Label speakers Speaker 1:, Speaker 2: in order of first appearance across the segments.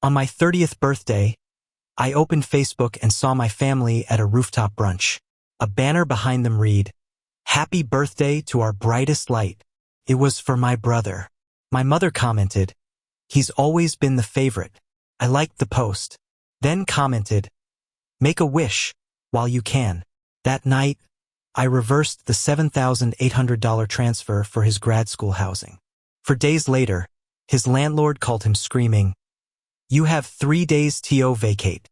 Speaker 1: On my 30th birthday, I opened Facebook and saw my family at a rooftop brunch. A banner behind them read, "Happy birthday to our brightest light." It was for my brother. My mother commented, "He's always been the favorite." I liked the post. Then commented, "Make a wish while you can." That night, I reversed the $7,800 transfer for his grad school housing. For days later, his landlord called him screaming, "You have 3 days to vacate."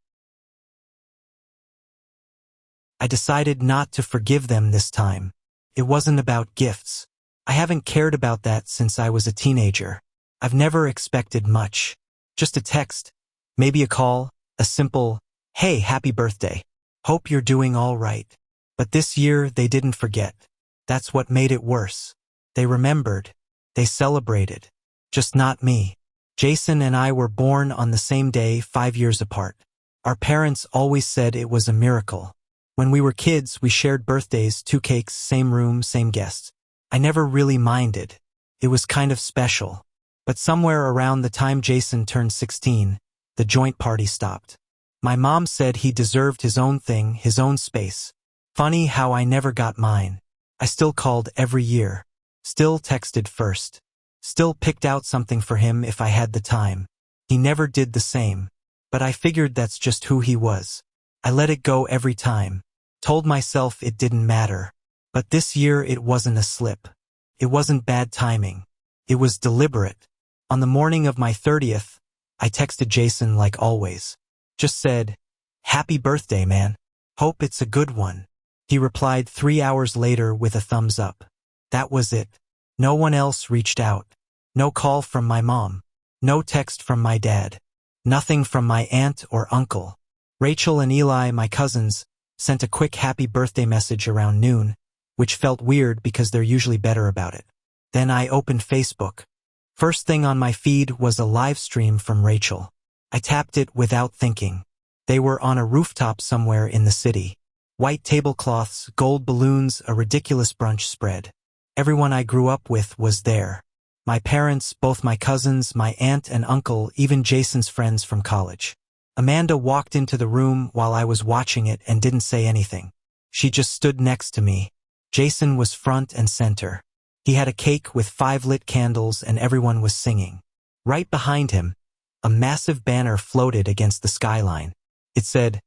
Speaker 1: I decided not to forgive them this time. It wasn't about gifts. I haven't cared about that since I was a teenager. I've never expected much. Just a text, maybe a call, a simple, "Hey, happy birthday. Hope you're doing all right." But this year, they didn't forget. That's what made it worse. They remembered. They celebrated. Just not me. Jason and I were born on the same day, 5 years apart. Our parents always said it was a miracle. When we were kids, we shared birthdays, 2 cakes, same room, same guests. I never really minded. It was kind of special. But somewhere around the time Jason turned 16, the joint party stopped. My mom said he deserved his own thing, his own space. Funny how I never got mine. I still called every year. Still texted first. Still picked out something for him if I had the time. He never did the same. But I figured that's just who he was. I let it go every time. Told myself it didn't matter. But this year it wasn't a slip. It wasn't bad timing. It was deliberate. On the morning of my 30th, I texted Jason like always. Just said, "Happy birthday, man. Hope it's a good one." He replied 3 hours later with a thumbs up. That was it. No one else reached out. No call from my mom. No text from my dad. Nothing from my aunt or uncle. Rachel and Eli, my cousins, sent a quick happy birthday message around noon, which felt weird because they're usually better about it. Then I opened Facebook. First thing on my feed was a live stream from Rachel. I tapped it without thinking. They were on a rooftop somewhere in the city. White tablecloths, gold balloons, a ridiculous brunch spread. Everyone I grew up with was there. My parents, both my cousins, my aunt and uncle, even Jason's friends from college. Amanda walked into the room while I was watching it and didn't say anything. She just stood next to me. Jason was front and center. He had a cake with 5 lit candles and everyone was singing. Right behind him, a massive banner floated against the skyline. It said,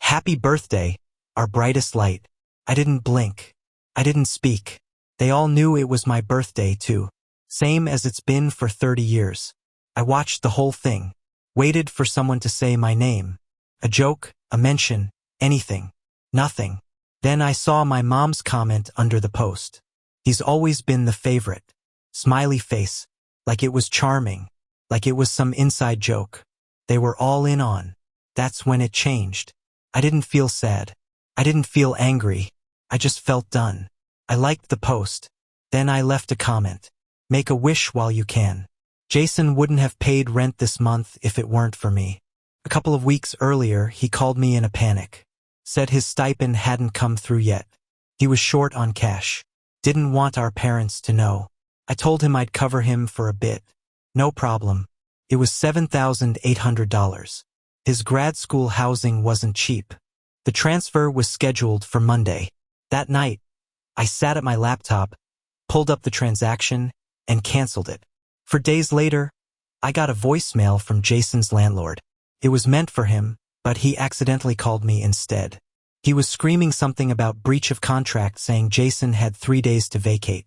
Speaker 1: "Happy birthday, our brightest light." I didn't blink. I didn't speak. They all knew it was my birthday too. Same as it's been for 30 years. I watched the whole thing. Waited for someone to say my name. A joke, a mention, anything. Nothing. Then I saw my mom's comment under the post. "He's always been the favorite." Smiley face. Like it was charming. Like it was some inside joke. They were all in on. That's when it changed. I didn't feel sad. I didn't feel angry. I just felt done. I liked the post. Then I left a comment. "Make a wish while you can." Jason wouldn't have paid rent this month if it weren't for me. A couple of weeks earlier, he called me in a panic. Said his stipend hadn't come through yet. He was short on cash. Didn't want our parents to know. I told him I'd cover him for a bit. No problem. It was $7,800. His grad school housing wasn't cheap. The transfer was scheduled for Monday. That night, I sat at my laptop, pulled up the transaction, and canceled it. For days later, I got a voicemail from Jason's landlord. It was meant for him, but he accidentally called me instead. He was screaming something about breach of contract, saying Jason had 3 days to vacate.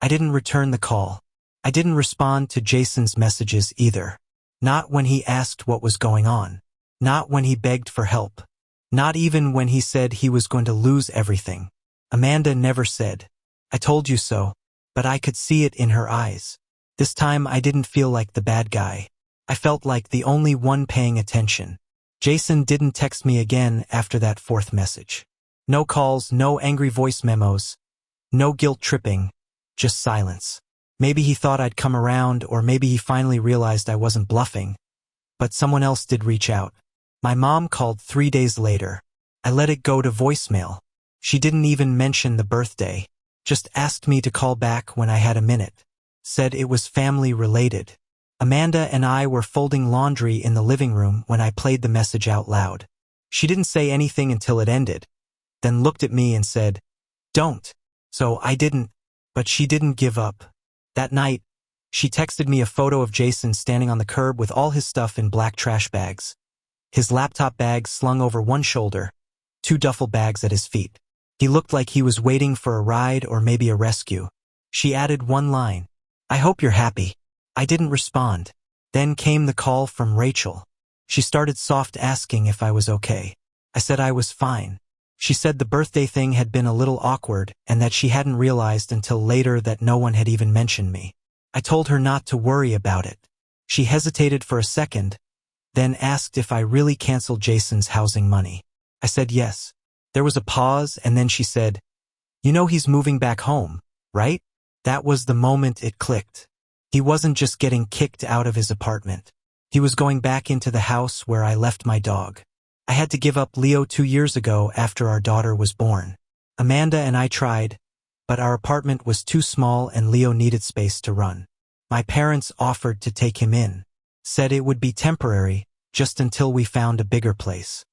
Speaker 1: I didn't return the call. I didn't respond to Jason's messages either. Not when he asked what was going on. Not when he begged for help. Not even when he said he was going to lose everything. Amanda never said, "I told you so," but I could see it in her eyes. This time I didn't feel like the bad guy. I felt like the only one paying attention. Jason didn't text me again after that 4th message. No calls, no angry voice memos, no guilt tripping, just silence. Maybe he thought I'd come around, or maybe he finally realized I wasn't bluffing. But someone else did reach out. My mom called 3 days later. I let it go to voicemail. She didn't even mention the birthday. Just asked me to call back when I had a minute. Said it was family related. Amanda and I were folding laundry in the living room when I played the message out loud. She didn't say anything until it ended, then looked at me and said, "Don't." So I didn't, but she didn't give up. That night, she texted me a photo of Jason standing on the curb with all his stuff in black trash bags. His laptop bag slung over one shoulder, 2 duffel bags at his feet. He looked like he was waiting for a ride or maybe a rescue. She added one line, "I hope you're happy." I didn't respond. Then came the call from Rachel. She started soft asking if I was okay. I said I was fine. She said the birthday thing had been a little awkward and that she hadn't realized until later that no one had even mentioned me. I told her not to worry about it. She hesitated for a second, then asked if I really canceled Jason's housing money. I said yes. There was a pause and then she said, "You know he's moving back home, right?" That was the moment it clicked. He wasn't just getting kicked out of his apartment. He was going back into the house where I left my dog. I had to give up Leo 2 years ago after our daughter was born. Amanda and I tried, but our apartment was too small and Leo needed space to run. My parents offered to take him in, said it would be temporary, just until we found a bigger place.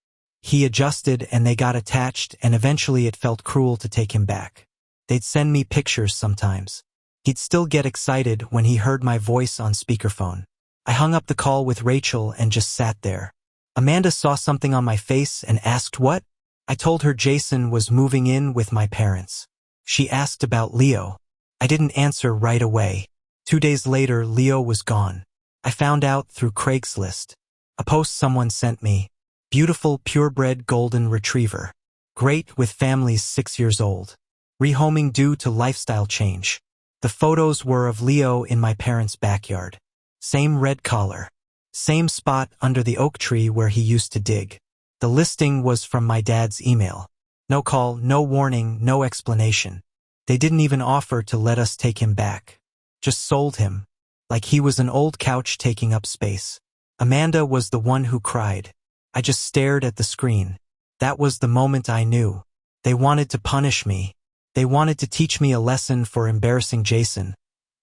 Speaker 1: He adjusted and they got attached, and eventually it felt cruel to take him back. They'd send me pictures sometimes. He'd still get excited when he heard my voice on speakerphone. I hung up the call with Rachel and just sat there. Amanda saw something on my face and asked what? I told her Jason was moving in with my parents. She asked about Leo. I didn't answer right away. 2 days later, Leo was gone. I found out through Craigslist. A post someone sent me. Beautiful purebred golden retriever. Great with families 6 years old. Rehoming due to lifestyle change. The photos were of Leo in my parents' backyard. Same red collar. Same spot under the oak tree where he used to dig. The listing was from my dad's email. No call, no warning, no explanation. They didn't even offer to let us take him back. Just sold him, like he was an old couch taking up space. Amanda was the one who cried. I just stared at the screen. That was the moment I knew. They wanted to punish me. They wanted to teach me a lesson for embarrassing Jason,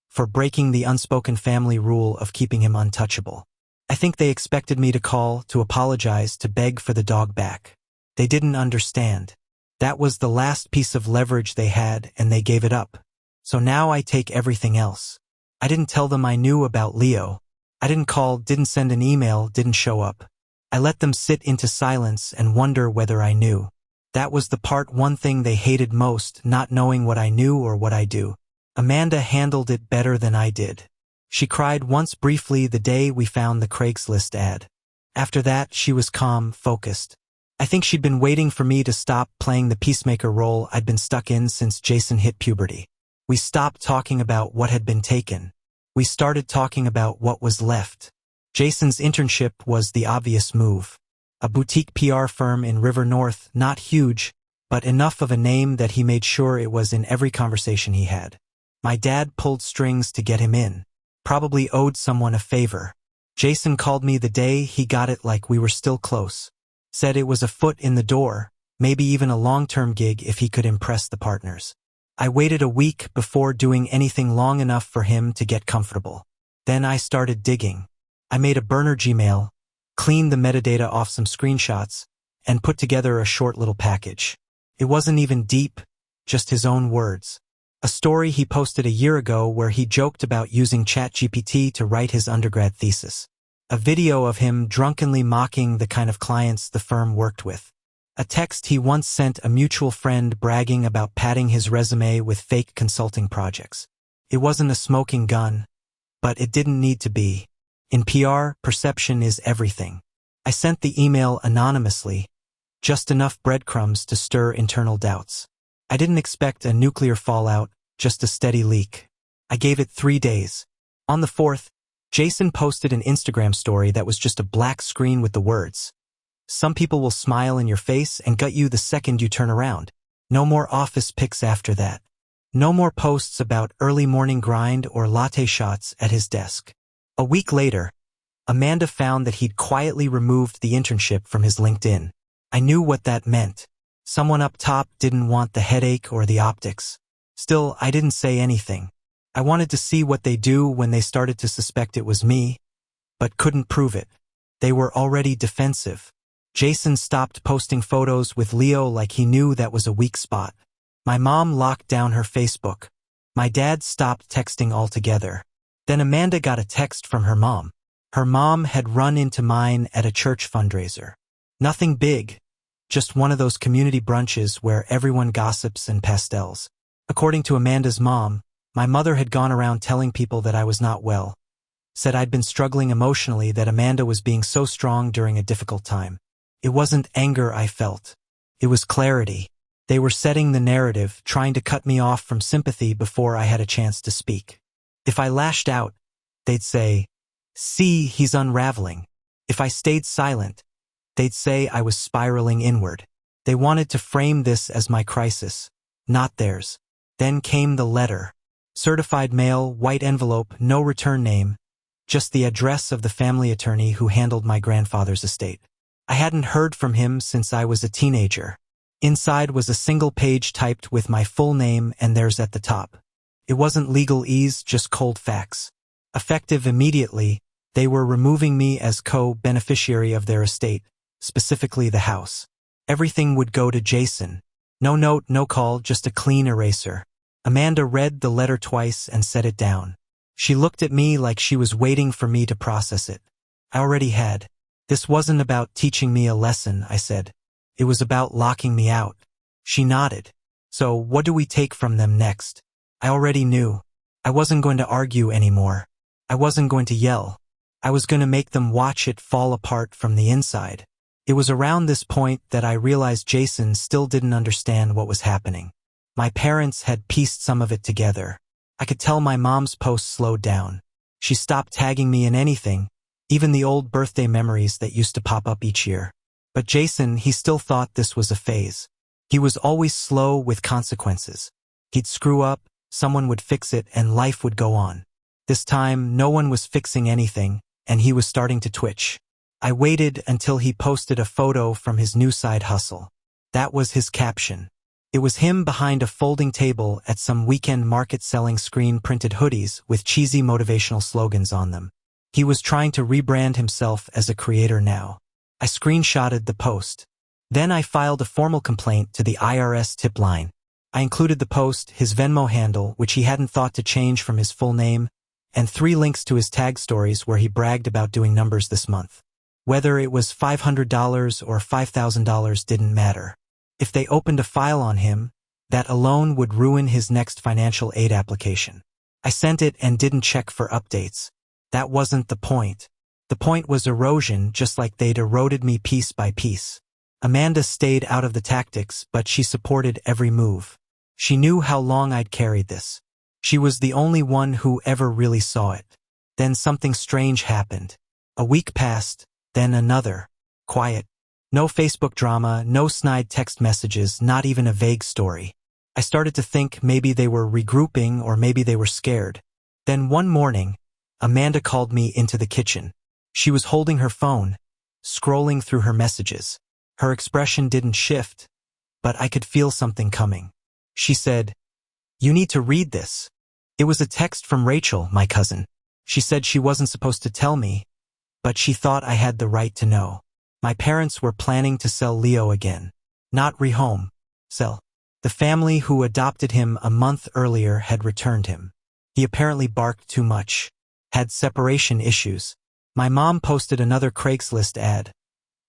Speaker 1: for breaking the unspoken family rule of keeping him untouchable. I think they expected me to call, to apologize, to beg for the dog back. They didn't understand. That was the last piece of leverage they had, and they gave it up. So now I take everything else. I didn't tell them I knew about Leo. I didn't call, didn't send an email, didn't show up. I let them sit into silence and wonder whether I knew. That was the one thing they hated most, not knowing what I knew or what I do. Amanda handled it better than I did. She cried once briefly the day we found the Craigslist ad. After that, she was calm, focused. I think she'd been waiting for me to stop playing the peacemaker role I'd been stuck in since Jason hit puberty. We stopped talking about what had been taken. We started talking about what was left. Jason's internship was the obvious move. A boutique PR firm in River North, not huge, but enough of a name that he made sure it was in every conversation he had. My dad pulled strings to get him in. Probably owed someone a favor. Jason called me the day he got it, like we were still close. Said it was a foot in the door, maybe even a long-term gig if he could impress the partners. I waited a week before doing anything long enough for him to get comfortable. Then I started digging. I made a burner Gmail, cleaned the metadata off some screenshots, and put together a short little package. It wasn't even deep, just his own words. A story he posted a year ago where he joked about using ChatGPT to write his undergrad thesis. A video of him drunkenly mocking the kind of clients the firm worked with. A text he once sent a mutual friend bragging about padding his resume with fake consulting projects. It wasn't a smoking gun, but it didn't need to be. In PR, perception is everything. I sent the email anonymously, just enough breadcrumbs to stir internal doubts. I didn't expect a nuclear fallout, just a steady leak. I gave it 3 days. On the 4th, Jason posted an Instagram story that was just a black screen with the words, "Some people will smile in your face and gut you the second you turn around." No more office pics after that. No more posts about early morning grind or latte shots at his desk. A week later, Amanda found that he'd quietly removed the internship from his LinkedIn. I knew what that meant. Someone up top didn't want the headache or the optics. Still, I didn't say anything. I wanted to see what they do when they started to suspect it was me, but couldn't prove it. They were already defensive. Jason stopped posting photos with Leo like he knew that was a weak spot. My mom locked down her Facebook. My dad stopped texting altogether. Then Amanda got a text from her mom. Her mom had run into mine at a church fundraiser. Nothing big, just one of those community brunches where everyone gossips and pastels. According to Amanda's mom, my mother had gone around telling people that I was not well. Said I'd been struggling emotionally, that Amanda was being so strong during a difficult time. It wasn't anger I felt. It was clarity. They were setting the narrative, trying to cut me off from sympathy before I had a chance to speak. If I lashed out, they'd say, "See, he's unraveling." If I stayed silent, they'd say I was spiraling inward. They wanted to frame this as my crisis, not theirs. Then came the letter. Certified mail, white envelope, no return name, just the address of the family attorney who handled my grandfather's estate. I hadn't heard from him since I was a teenager. Inside was a single page typed with my full name and theirs at the top. It wasn't legalese, just cold facts. Effective immediately, they were removing me as co-beneficiary of their estate, specifically the house. Everything would go to Jason. No note, no call, just a clean eraser. Amanda read the letter twice and set it down. She looked at me like she was waiting for me to process it. I already had. This wasn't about teaching me a lesson, I said. It was about locking me out. She nodded. So what do we take from them next? I already knew. I wasn't going to argue anymore. I wasn't going to yell. I was going to make them watch it fall apart from the inside. It was around this point that I realized Jason still didn't understand what was happening. My parents had pieced some of it together. I could tell my mom's post slowed down. She stopped tagging me in anything, even the old birthday memories that used to pop up each year. But Jason, he still thought this was a phase. He was always slow with consequences. He'd screw up, someone would fix it, and life would go on. This time, no one was fixing anything, and he was starting to twitch. I waited until he posted a photo from his new side hustle. That was his caption. It was him behind a folding table at some weekend market selling screen-printed hoodies with cheesy motivational slogans on them. He was trying to rebrand himself as a creator now. I screenshotted the post. Then I filed a formal complaint to the IRS tip line. I included the post, his Venmo handle, which he hadn't thought to change from his full name, and 3 links to his tag stories where he bragged about doing numbers this month. Whether it was $500 or $5,000 didn't matter. If they opened a file on him, that alone would ruin his next financial aid application. I sent it and didn't check for updates. That wasn't the point. The point was erosion, just like they'd eroded me piece by piece. Amanda stayed out of the tactics, but she supported every move. She knew how long I'd carried this. She was the only one who ever really saw it. Then something strange happened. A week passed, then another. Quiet. No Facebook drama, no snide text messages, not even a vague story. I started to think maybe they were regrouping or maybe they were scared. Then one morning, Amanda called me into the kitchen. She was holding her phone, scrolling through her messages. Her expression didn't shift, but I could feel something coming. She said, "You need to read this." It was a text from Rachel, my cousin. She said she wasn't supposed to tell me, but she thought I had the right to know. My parents were planning to sell Leo again. Not rehome, sell. The family who adopted him a month earlier had returned him. He apparently barked too much, had separation issues. My mom posted another Craigslist ad,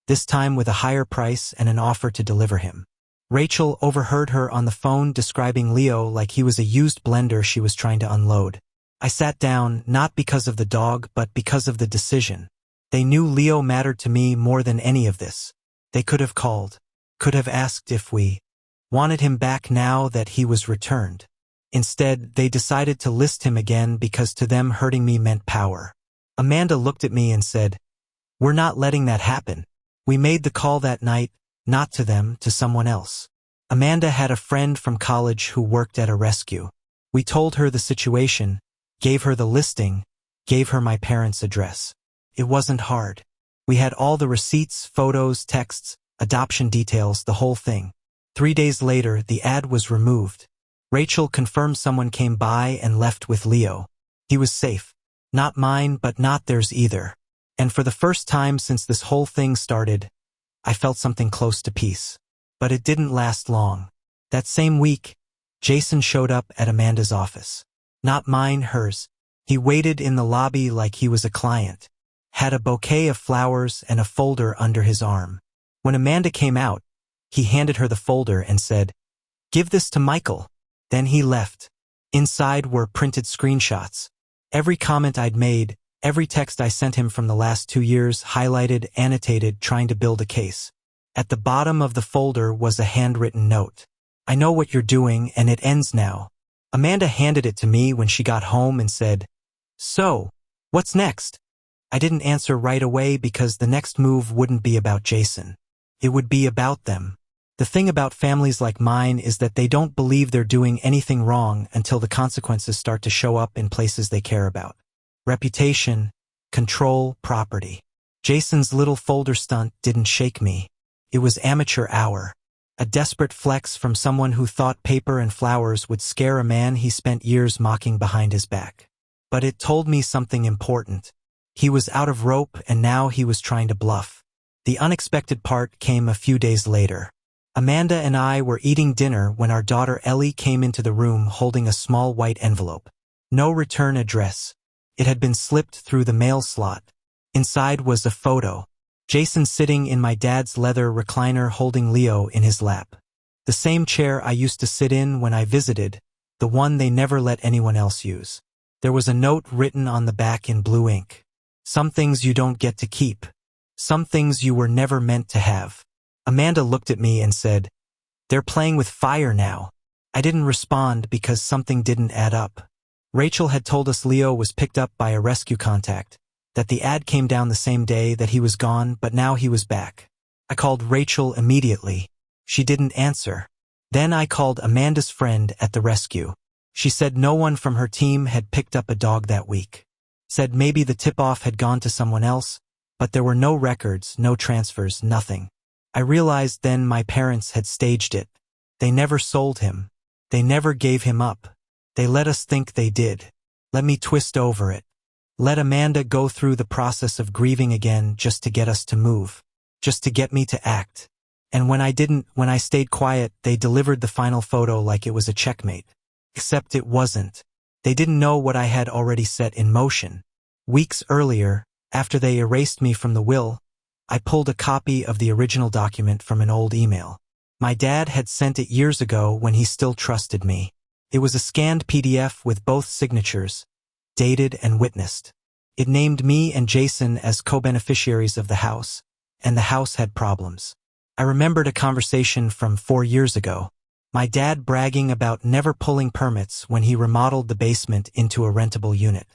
Speaker 1: this time with a higher price and an offer to deliver him. Rachel overheard her on the phone describing Leo like he was a used blender she was trying to unload. I sat down, not because of the dog, but because of the decision. They knew Leo mattered to me more than any of this. They could have called, could have asked if we wanted him back now that he was returned. Instead, they decided to list him again because to them hurting me meant power. Amanda looked at me and said, "We're not letting that happen. We made the call that night, not to them, to someone else." Amanda had a friend from college who worked at a rescue. We told her the situation, gave her the listing, gave her my parents' address. It wasn't hard. We had all the receipts, photos, texts, adoption details, the whole thing. 3 days later, the ad was removed. Rachel confirmed someone came by and left with Leo. He was safe. Not mine, but not theirs either. And for the first time since this whole thing started, I felt something close to peace. But it didn't last long. That same week, Jason showed up at Amanda's office. Not mine, hers. He waited in the lobby like he was a client. Had a bouquet of flowers and a folder under his arm. When Amanda came out, he handed her the folder and said, "Give this to Michael." Then he left. Inside were printed screenshots. Every comment I'd made, every text I sent him from the last 2 years, highlighted, annotated, trying to build a case. At the bottom of the folder was a handwritten note. "I know what you're doing, and it ends now." Amanda handed it to me when she got home and said, "So, what's next?" I didn't answer right away because the next move wouldn't be about Jason. It would be about them. The thing about families like mine is that they don't believe they're doing anything wrong until the consequences start to show up in places they care about. Reputation, control, property. Jason's little folder stunt didn't shake me. It was amateur hour. A desperate flex from someone who thought paper and flowers would scare a man he spent years mocking behind his back. But it told me something important. He was out of rope and now he was trying to bluff. The unexpected part came a few days later. Amanda and I were eating dinner when our daughter Ellie came into the room holding a small white envelope. No return address. It had been slipped through the mail slot. Inside was a photo. Jason sitting in my dad's leather recliner holding Leo in his lap. The same chair I used to sit in when I visited, the one they never let anyone else use. There was a note written on the back in blue ink. "Some things you don't get to keep. Some things you were never meant to have." Amanda looked at me and said, "They're playing with fire now." I didn't respond because something didn't add up. Rachel had told us Leo was picked up by a rescue contact, that the ad came down the same day that he was gone, but now he was back. I called Rachel immediately. She didn't answer. Then I called Amanda's friend at the rescue. She said no one from her team had picked up a dog that week. Said maybe the tip-off had gone to someone else, but there were no records, no transfers, nothing. I realized then my parents had staged it. They never sold him. They never gave him up. They let us think they did. Let me twist over it. Let Amanda go through the process of grieving again just to get us to move. Just to get me to act. And when I stayed quiet, they delivered the final photo like it was a checkmate. Except it wasn't. They didn't know what I had already set in motion. Weeks earlier, after they erased me from the will, I pulled a copy of the original document from an old email. My dad had sent it years ago when he still trusted me. It was a scanned PDF with both signatures, dated and witnessed. It named me and Jason as co-beneficiaries of the house, and the house had problems. I remembered a conversation from 4 years ago. My dad bragging about never pulling permits when he remodeled the basement into a rentable unit.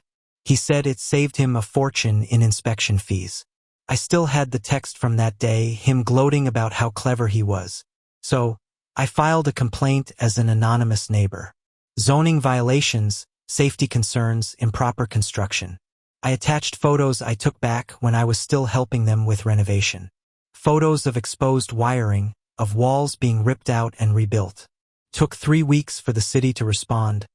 Speaker 1: He said it saved him a fortune in inspection fees. I still had the text from that day, him gloating about how clever he was. So, I filed a complaint as an anonymous neighbor. Zoning violations, safety concerns, improper construction. I attached photos I took back when I was still helping them with renovation. Photos of exposed wiring, of walls being ripped out and rebuilt. Took 3 weeks for the city to respond,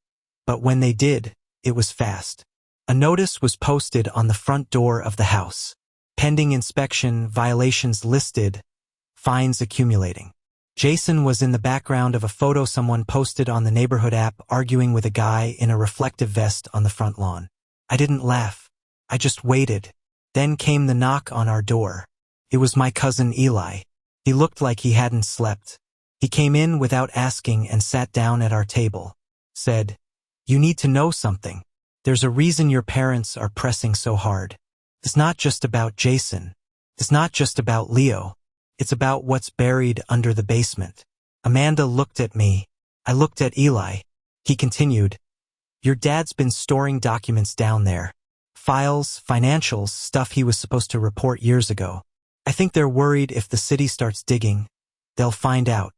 Speaker 1: but when they did, it was fast. A notice was posted on the front door of the house. Pending inspection, violations listed, fines accumulating. Jason was in the background of a photo someone posted on the neighborhood app arguing with a guy in a reflective vest on the front lawn. I didn't laugh. I just waited. Then came the knock on our door. It was my cousin Eli. He looked like he hadn't slept. He came in without asking and sat down at our table. Said, "You need to know something. There's a reason your parents are pressing so hard. It's not just about Jason. It's not just about Leo. It's about what's buried under the basement." Amanda looked at me. I looked at Eli. He continued, "Your dad's been storing documents down there. Files, financials, stuff he was supposed to report years ago. I think they're worried if the city starts digging, they'll find out."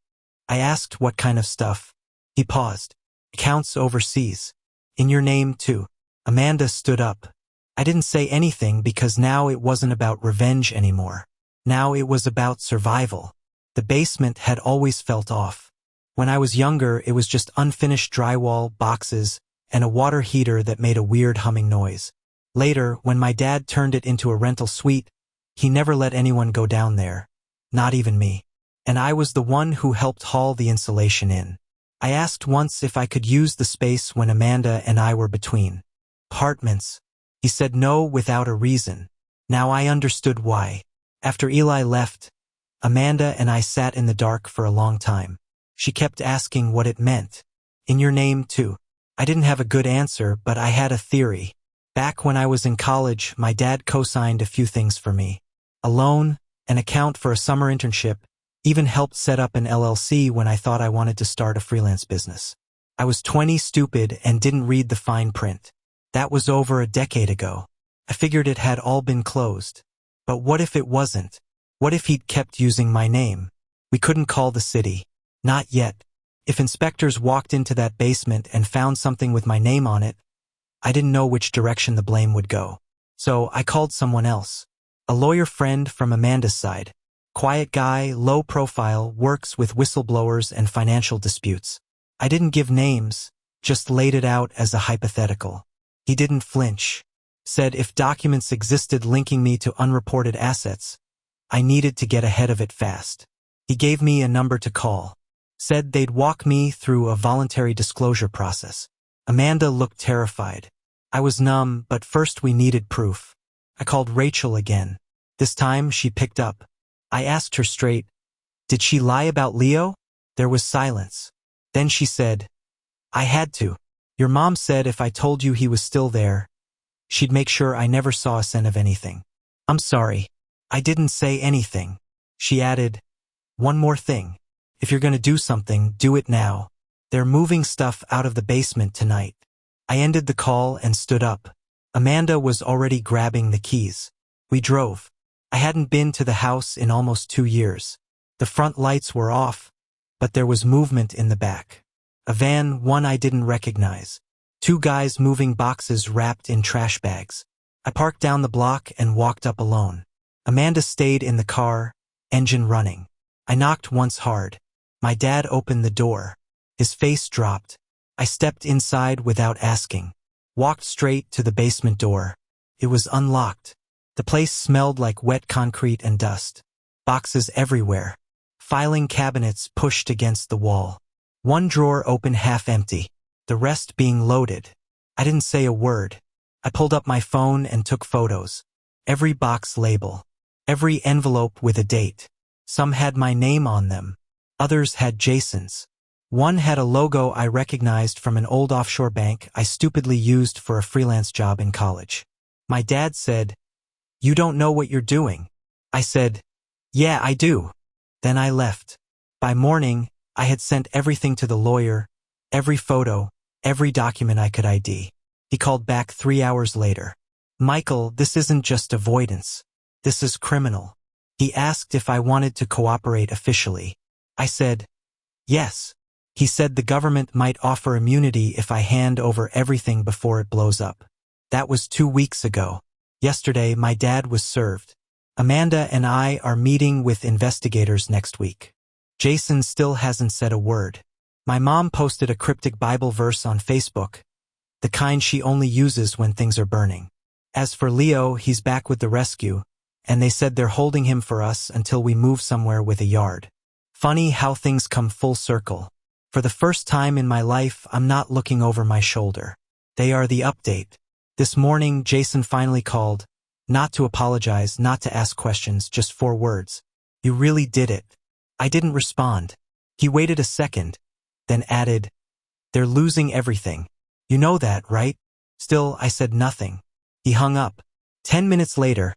Speaker 1: I asked what kind of stuff. He paused. "Accounts overseas. In your name, too." Amanda stood up. I didn't say anything because now it wasn't about revenge anymore. Now it was about survival. The basement had always felt off. When I was younger, it was just unfinished drywall, boxes, and a water heater that made a weird humming noise. Later, when my dad turned it into a rental suite, he never let anyone go down there. Not even me. And I was the one who helped haul the insulation in. I asked once if I could use the space when Amanda and I were between apartments. He said no without a reason. Now I understood why. After Eli left, Amanda and I sat in the dark for a long time. She kept asking what it meant. In your name, too. I didn't have a good answer, but I had a theory. Back when I was in college, my dad co-signed a few things for me. A loan, an account for a summer internship, even helped set up an LLC when I thought I wanted to start a freelance business. I was 20, stupid, and didn't read the fine print. That was over a decade ago. I figured it had all been closed. But what if it wasn't? What if he'd kept using my name? We couldn't call the city. Not yet. If inspectors walked into that basement and found something with my name on it, I didn't know which direction the blame would go. So I called someone else. A lawyer friend from Amanda's side. Quiet guy, low profile, works with whistleblowers and financial disputes. I didn't give names, just laid it out as a hypothetical. He didn't flinch. Said if documents existed linking me to unreported assets, I needed to get ahead of it fast. He gave me a number to call. Said they'd walk me through a voluntary disclosure process. Amanda looked terrified. I was numb, but first we needed proof. I called Rachel again. This time she picked up. I asked her straight, did she lie about Leo? There was silence. Then she said, I had to. Your mom said if I told you he was still there, she'd make sure I never saw a cent of anything. I'm sorry. I didn't say anything. She added, one more thing. If you're gonna do something, do it now. They're moving stuff out of the basement tonight. I ended the call and stood up. Amanda was already grabbing the keys. We drove. I hadn't been to the house in almost 2 years. The front lights were off, but there was movement in the back. A van, one I didn't recognize. 2 guys moving boxes wrapped in trash bags. I parked down the block and walked up alone. Amanda stayed in the car, engine running. I knocked once hard. My dad opened the door. His face dropped. I stepped inside without asking. Walked straight to the basement door. It was unlocked. The place smelled like wet concrete and dust. Boxes everywhere. Filing cabinets pushed against the wall. One drawer open half empty. The rest being loaded. I didn't say a word. I pulled up my phone and took photos. Every box label. Every envelope with a date. Some had my name on them. Others had Jason's. One had a logo I recognized from an old offshore bank I stupidly used for a freelance job in college. My dad said, you don't know what you're doing. I said, yeah, I do. Then I left. By morning, I had sent everything to the lawyer, every photo, every document I could ID. He called back 3 hours later. Michael, this isn't just avoidance. This is criminal. He asked if I wanted to cooperate officially. I said, yes. He said the government might offer immunity if I hand over everything before it blows up. That was 2 weeks ago. Yesterday, my dad was served. Amanda and I are meeting with investigators next week. Jason still hasn't said a word. My mom posted a cryptic Bible verse on Facebook, the kind she only uses when things are burning. As for Leo, he's back with the rescue, and they said they're holding him for us until we move somewhere with a yard. Funny how things come full circle. For the first time in my life, I'm not looking over my shoulder. They are the update. This morning, Jason finally called, not to apologize, not to ask questions, just 4 words. You really did it. I didn't respond. He waited a second, then added, they're losing everything. You know that, right? Still, I said nothing. He hung up. 10 minutes later,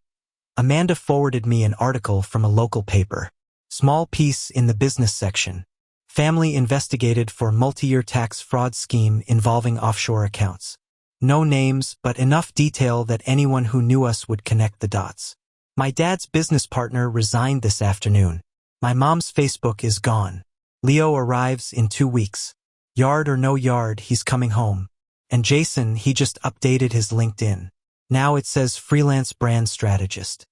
Speaker 1: Amanda forwarded me an article from a local paper. Small piece in the business section. Family investigated for multi-year tax fraud scheme involving offshore accounts. No names, but enough detail that anyone who knew us would connect the dots. My dad's business partner resigned this afternoon. My mom's Facebook is gone. Leo arrives in 2 weeks. Yard or no yard, he's coming home. And Jason, he just updated his LinkedIn. Now it says freelance brand strategist.